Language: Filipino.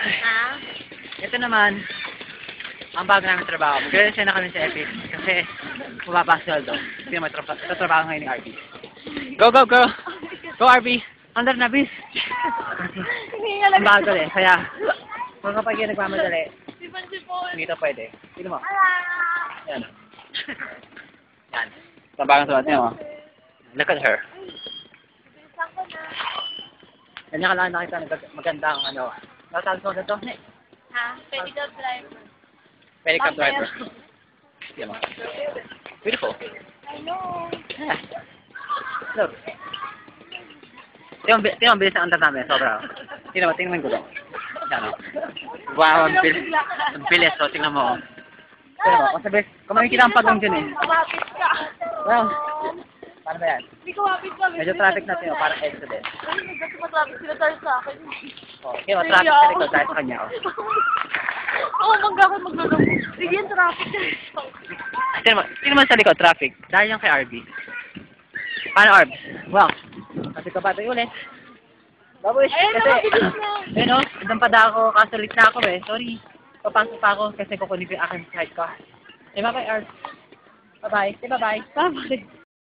Ha? Ito naman, ang bago namin trabaho. Mag-resign na kami sa Epic kasi mababa sweldo. Hindi naman trabaho ngayon ni RB. Go, go, go! Go, RB! Under na, bis! Hindi nga Ang bago eh. Kaya, kung kapag yung nagmamadali, Sipon-sipon. hindi ito pwede. Sino mo? Ala! Yan. Yan. Sa bagang sulat niyo, oh. Look at her. Bilisan ko na. Ganyan ka lang nakita maganda ang ano. Natawag ko na ito. Ha? Medical driver. Pwede ka driver. Yan mo. Beautiful. I know. Yeah. Look. Tingnan ang bilis ng under namin. Sobra. Tingnan ko doon. Yan o. Wow, ang bilis. Ang bilis. So, tingnan mo. Tingnan mo. Kung sabi, kung makikita ang pagong dyan eh. Kumapit ka. Wow. Paano ba yan? Hindi kumapit ka. Medyo traffic natin o. Parang extra din. Ay, nagkatumatraffic sila tayo sa akin. O, tingnan mo. Traffic sa likod. Dahil sa kanya o. Oo, mangga ako maglulong. Sige, yung traffic. Tingnan mo sa likod. Traffic. Dahil yan kay RB. Paano RB? Wow. Kasi kapatid ulit. Babush, Ayun kasi, na, bilis na. ayun o, andun pa daw ako, kaso late na ako eh. Sorry. Papasok pa ako kasi kukunin ko yung aking side car. Say bye-bye, Art. Bye-bye. Say bye-bye. Bye-bye.